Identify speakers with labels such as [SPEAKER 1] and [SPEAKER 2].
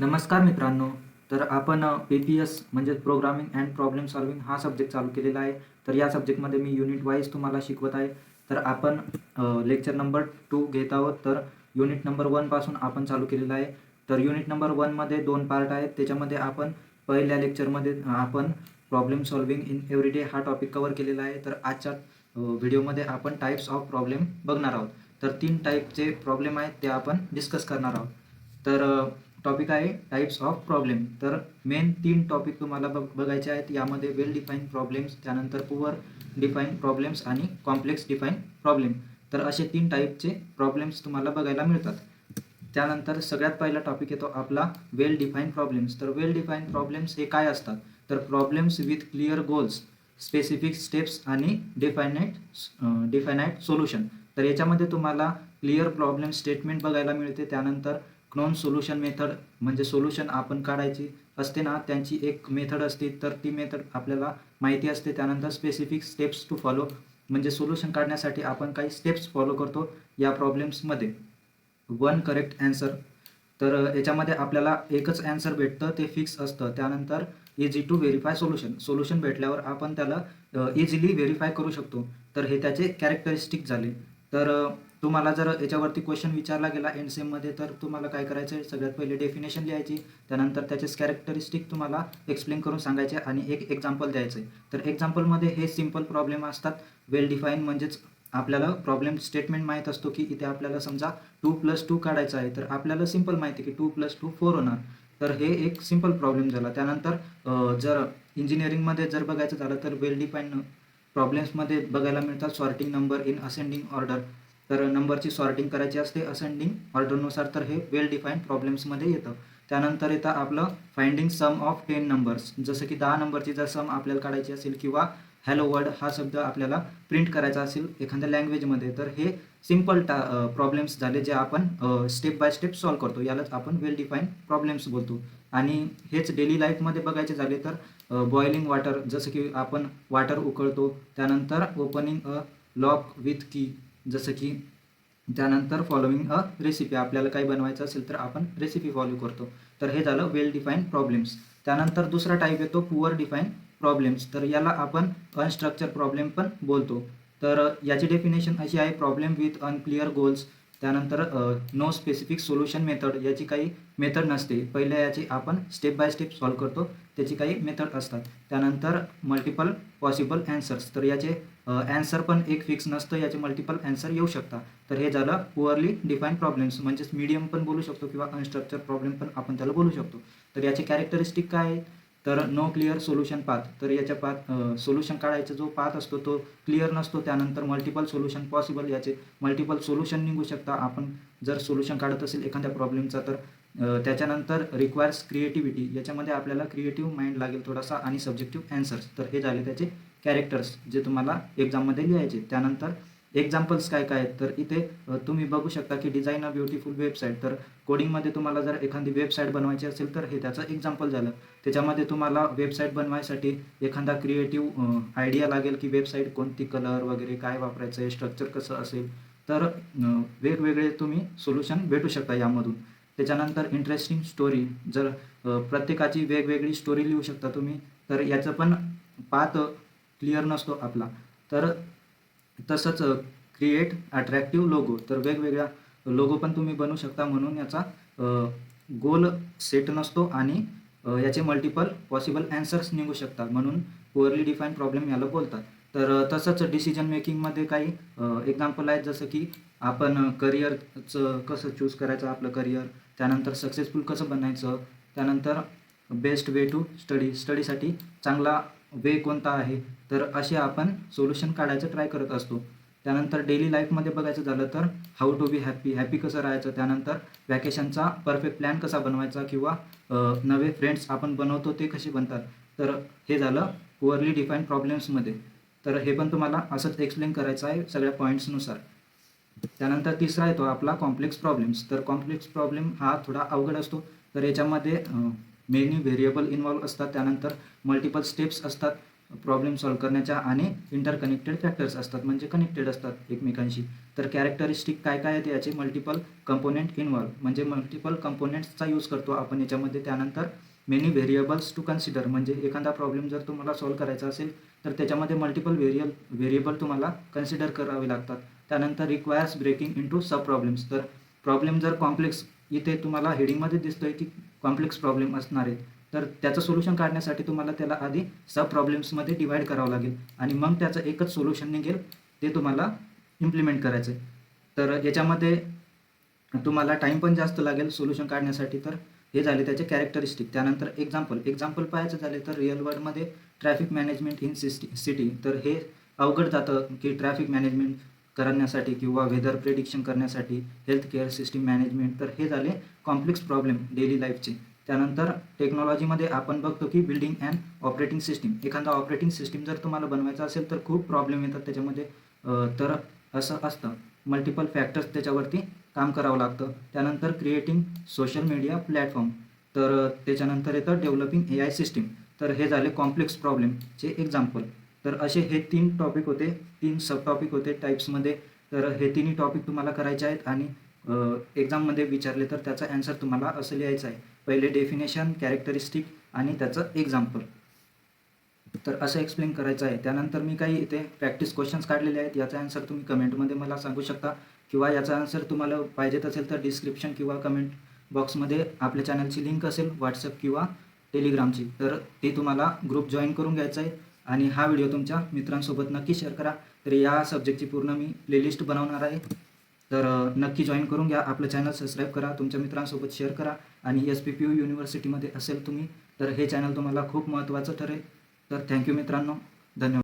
[SPEAKER 1] नमस्कार मित्रांनो. तर आपण PPS म्हणजे प्रोग्रामिंग अँड प्रॉब्लेम सॉल्व्हिंग हा सब्जेक्ट चालू केलेला आहे. तर या सब्जेक्टमध्ये मी युनिट वाईज तुम्हाला शिकवत आहे. तर आपण लेक्चर नंबर 2 घेत आहोत. तर युनिट नंबर 1 पासून आपण चालू केलेला आहे. तर युनिट नंबर 1 मध्ये 2 पार्ट आहेत. त्याच्यामध्ये आपण पहिल्या लेक्चरमध्ये आपण प्रॉब्लेम सॉल्व्हिंग इन एव्हरीडे हा टॉपिक कव्हर केलेला आहे. तर आजच्या व्हिडिओमध्ये आपण टाइप्स ऑफ प्रॉब्लेम बघणार आहोत. तर 3 टाईपचे प्रॉब्लेम आहेत ते आपण डिस्कस करणार आहोत. तर टॉपिक आहे टाइप्स ऑफ प्रॉब्लेम. तर मेन 3 टॉपिक तुम्हाला बघायचे आहेत. यामध्ये वेल डिफाईन प्रॉब्लेम्स, त्यानंतर पुअर डिफाईन प्रॉब्लेम्स आणि कॉम्प्लेक्स डिफाईन प्रॉब्लेम. तर असे 3 टाईपचे प्रॉब्लेम्स तुम्हाला बघायला मिळतात. त्यानंतर सगळ्यात पहिला टॉपिक येतो आपला वेल डिफाईन प्रॉब्लेम्स. तर वेल डिफाईन प्रॉब्लेम्स हे काय असतात? तर problems with clear goals, specific steps आणि डिफायनाइट सोल्युशन. तर याच्यामध्ये तुम्हाला क्लिअर प्रॉब्लेम स्टेटमेंट बघायला मिळते. त्यानंतर क्नोन सोल्युशन मेथड म्हणजे सोल्युशन आपण काढायची असते ना, त्यांची एक मेथड असते. तर ती मेथड आपल्याला माहिती असते. त्यानंतर स्पेसिफिक स्टेप्स टू फॉलो म्हणजे सोल्युशन काढण्यासाठी आपण काही स्टेप्स फॉलो करतो या प्रॉब्लेम्समध्ये. One correct answer. तर याच्यामध्ये आपल्याला एकच ॲन्सर भेटतं, ते फिक्स असतं. त्यानंतर easy to verify solution. Solution भेटल्यावर आपण त्याला इझिली व्हेरीफाय करू शकतो. तर हे त्याचे कॅरेक्टरिस्टिक झाले. तर तुम्हाला जर याच्यावरती क्वेश्चन विचारला गेला एंड सेममध्ये, तर तुम्हाला काय करायचं आहे, सगळ्यात पहिले डेफिनेशन लिहायची. त्यानंतर त्याचेच कॅरेक्टरिस्टिक तुम्हाला एक्सप्लेन करून सांगायचे आणि एक एक्झाम्पल द्यायचं आहे. तर एक्झाम्पलमध्ये हे सिम्पल प्रॉब्लेम असतात. वेल डिफाईन म्हणजेच आपल्याला प्रॉब्लेम स्टेटमेंट माहीत असतो की इथे आपल्याला समजा 2+2 काढायचं आहे. तर आपल्याला सिम्पल माहिती आहे की 2+2 4 होणार. तर हे एक सिम्पल प्रॉब्लेम झाला. त्यानंतर जर इंजिनिअरिंगमध्ये जर बघायचं झालं तर वेल डिफाईन प्रॉब्लेम्समध्ये बघायला मिळतात sorting number in ascending order. तर नंबरची सॉर्टिंग करायची असते असेंडिंग ऑर्डरनुसार. तर हे वेल डिफाईन प्रॉब्लेम्समध्ये येतं. त्यानंतर येतं आपलं फाइंडिंग सम ऑफ 10 नंबर्स. जसं की 10 नंबरची जर सम आपल्याला काढायची असेल किंवा हॅलो वर्ल्ड हा शब्द आपल्याला प्रिंट करायचा असेल एखाद्या लँग्वेजमध्ये, तर हे सिम्पल प्रॉब्लेम्स झाले जे आपण स्टेप बाय स्टेप सॉल्व्ह करतो. यालाच आपण वेल डिफाईन प्रॉब्लेम्स बोलतो. आणि हेच डेली लाईफमध्ये बघायचे झाले तर बॉइलिंग वॉटर, जसं की आपण वॉटर उकळतो. त्यानंतर ओपनिंग अ लॉक विथ की, जसं की त्यानंतर फॉलोइंग अ रेसिपी, आपल्याला काही बनवायचं असेल तर आपण रेसिपी फॉलो करतो. तर हे झालं वेल डिफाईन प्रॉब्लेम्स. त्यानंतर दुसरा टाईप येतो पुअर डिफाईन प्रॉब्लेम्स. तर याला आपण अनस्ट्रक्चर प्रॉब्लेम पण बोलतो. तर याची डेफिनेशन अशी आहे, प्रॉब्लेम विथ अनक्लिअर गोल्स. त्यानंतर नो स्पेसिफिक सोल्युशन मेथड, याची काही मेथड नसते. पहिल्या याची आपण स्टेप बाय स्टेप सॉल्व्ह करतो, त्याची काही मेथड असतात. त्यानंतर मल्टिपल पॉसिबल ॲन्सर्स. तर याचे ॲन्सर पण एक फिक्स नसतं, याचे मल्टिपल ॲन्सर येऊ शकतात. तर हे झालं पुअरली डिफाईन प्रॉब्लेम्स, म्हणजेच मीडियम पण बोलू शकतो किंवा अनस्ट्रक्चर प्रॉब्लेम पण आपण त्याला बोलू शकतो. तर याचे कॅरेक्टरिस्टिक काय आहेत? तर नो क्लिअर सोल्युशन पाथ. तर याच्या सोल्युशन काढायचा जो पाथ असतो तो क्लिअर नसतो. त्यानंतर मल्टिपल सोल्युशन पॉसिबल, याचे मल्टिपल सोल्युशन निघू शकता. आपण जर सोल्युशन काढत असेल एखाद्या प्रॉब्लेमचा तर त्याच्यानंतर रिक्वायर्स क्रिएटिव्हिटी, याच्यामध्ये आपल्याला क्रिएटिव्ह माइंड लागेल थोडासा, आणि सब्जेक्टिव्ह ॲन्सर्स. तर हे झाले त्याचे कॅरेक्टर्स जे तुम्हाला एक्झाममध्ये लिहायचे. त्यानंतर एक्झाम्पल्स काय काय आहेत, तर इथे तुम्ही बघू शकता की डिझाईन अ ब्युटिफुल वेबसाईट. तर कोडिंगमध्ये तुम्हाला जर एखादी वेबसाईट बनवायची असेल तर हे त्याचं एक्झाम्पल झालं. त्याच्यामध्ये तुम्हाला वेबसाईट बनवायसाठी एखादा क्रिएटिव्ह आयडिया लागेल की वेबसाईट कोणती, कलर वगैरे काय वापरायचं आहे, स्ट्रक्चर कसं असेल. तर वेगवेगळे तुम्ही सोल्युशन भेटू शकता यामधून. त्याच्यानंतर इंटरेस्टिंग स्टोरी, जर प्रत्येकाची वेगवेगळी स्टोरी लिहू शकता तुम्ही. तर याचं पण पाथ क्लिअर नसतो आपला. तर तसंच क्रिएट अट्रॅक्टिव्ह लोगो. तर वेगवेगळ्या लोगो पण तुम्ही बनवू शकता, म्हणून याचा गोल सेट नसतो आणि याचे मल्टिपल पॉसिबल ॲन्सर्स निघू शकतात, म्हणून पुअरली डिफाईन प्रॉब्लेम याला बोलतात. तर तसंच डिसिजन मेकिंगमध्ये काही एक्झाम्पल आहेत, जसं की आपण करिअरचं कसं चूज करायचं आपलं करिअर. त्यानंतर सक्सेसफुल कसं बनायचं. त्यानंतर बेस्ट वे टू स्टडीसाठी चांगला वे कोणता आहे. तर असे आपण सोल्युशन काढायचं ट्राय करत असतो. त्यानंतर डेली लाईफमध्ये बघायचं झालं तर हाऊ टू बी हॅपी कसं राहायचं. त्यानंतर वॅकेशनचा परफेक्ट प्लॅन कसा बनवायचा किंवा नवे फ्रेंड्स आपण बनवतो ते कसे बनतात. तर हे झालं पुअरली डिफाईन प्रॉब्लेम्समध्ये. तर हे पण तुम्हाला असंच एक्सप्लेन करायचं आहे सगळ्या पॉईंट्सनुसार. त्यानंतर तिसरा येतो आपला कॉम्प्लेक्स प्रॉब्लेम्स. तर कॉम्प्लेक्स प्रॉब्लेम हा थोडा अवघड असतो. तर याच्यामध्ये मेनी व्हेरिएबल इन्व्हॉल्व असतात. त्यानंतर मल्टिपल स्टेप्स असतात प्रॉब्लेम सॉल्व्ह करण्याच्या, आणि इंटरकनेक्टेड फॅक्टर्स असतात, म्हणजे कनेक्टेड असतात एकमेकांशी. तर कॅरेक्टरिस्टिक काय काय आहेत याचे, मल्टिपल कंपोनेंट इन्व्हॉल्व, म्हणजे मल्टिपल कंपोनेंट्सचा यूज करतो आपण याच्यामध्ये. त्यानंतर मेनी व्हेरिएबल्स टू कन्सिडर, म्हणजे एखादा प्रॉब्लेम जर तुम्हाला सॉल्व्ह करायचा असेल तर त्याच्यामध्ये मल्टिपल व्हेरिएबल तुम्हाला कन्सिडर करावे लागतात. त्यानंतर रिक्वायर्स ब्रेकिंग इंटू सब प्रॉब्लेम्स, तर प्रॉब्लेम जर कॉम्प्लेक्स, इथे तुम्हाला हेडिंगमध्ये दिसतोय की कॉम्प्लेक्स प्रॉब्लेम असणार आहेत, तर त्याचं सोल्युशन काढण्यासाठी तुम्हाला त्याला आधी सब प्रॉब्लेम्समध्ये डिवाईड करावं लागेल आणि मग त्याचं एकच सोल्युशन निघेल, ते तुम्हाला इम्प्लिमेंट करायचं आहे. तर याच्यामध्ये तुम्हाला टाईम पण जास्त लागेल सोल्युशन काढण्यासाठी. तर हे झाले त्याचे कॅरेक्टरिस्टिक. त्यानंतर एक्झाम्पल पाहायचं झाले तर रिअल वर्ल्डमध्ये ट्रॅफिक मॅनेजमेंट इन सिटी, तर हे अवघड जातं की ट्रॅफिक मॅनेजमेंट करण्यासाठी किंवा वेदर प्रेडिक्शन करण्यासाठी, हेल्थ केअर सिस्टीम मॅनेजमेंट, तर हे झाले कॉम्प्लेक्स प्रॉब्लेम डेली लाईफचे. त्यानंतर टेक्नॉलॉजीमध्ये आपण बघतो की बिल्डिंग अँड ऑपरेटिंग सिस्टीम, एखादा ऑपरेटिंग सिस्टीम जर तुम्हाला बनवायचा असेल तर खूप प्रॉब्लेम येतात त्याच्यामध्ये. तर असं असतं, मल्टिपल फॅक्टर्स त्याच्यावरती काम करावं लागतं. त्यानंतर क्रिएटिंग सोशल मीडिया प्लॅटफॉर्म, तर त्याच्यानंतर येतं डेव्हलपिंग AI सिस्टीम. तर हे झाले कॉम्प्लेक्स प्रॉब्लेमचे एक्झाम्पल. तर असे हे 3 टॉपिक होते, 3 सब टॉपिक होते टाईप्समध्ये. तर हे तिन्ही टॉपिक तुम्हाला करायचे आहेत आणि एक्झाममध्ये विचारले तर त्याचा ॲन्सर तुम्हाला असं लिहायचं आहे. पहिले डेफिनेशन, कॅरेक्टरिस्टिक आणि त्याचं एक्झाम्पल. तर असं एक्सप्लेन करायचं आहे. त्यानंतर मी काही इथे प्रॅक्टिस क्वेश्चन्स काढलेले आहेत, याचा आन्सर तुम्ही कमेंटमध्ये मला सांगू शकता किंवा याचा आन्सर तुम्हाला पाहिजेत असेल तर डिस्क्रिप्शन किंवा कमेंट बॉक्समध्ये आपल्या चॅनलची लिंक असेल व्हॉट्सअप किंवा टेलिग्रामची, तर ते तुम्हाला ग्रुप जॉईन करून घ्यायचा आहे आणि हा व्हिडिओ तुमच्या मित्रांसोबत नक्की शेअर करा. तर या सब्जेक्टची पूर्ण मी प्लेलिस्ट बनवणार आहे, तर नक्की जॉईन करून घ्या. आपलं चॅनल सबस्क्राईब करा, तुमच्या मित्रांसोबत शेअर करा आणि SPPU युनिव्हर्सिटीमध्ये असेल तुम्ही तर हे चॅनल तुम्हाला खूप महत्त्वाचं ठरेल. तर थँक्यू मित्रांनो, धन्यवाद.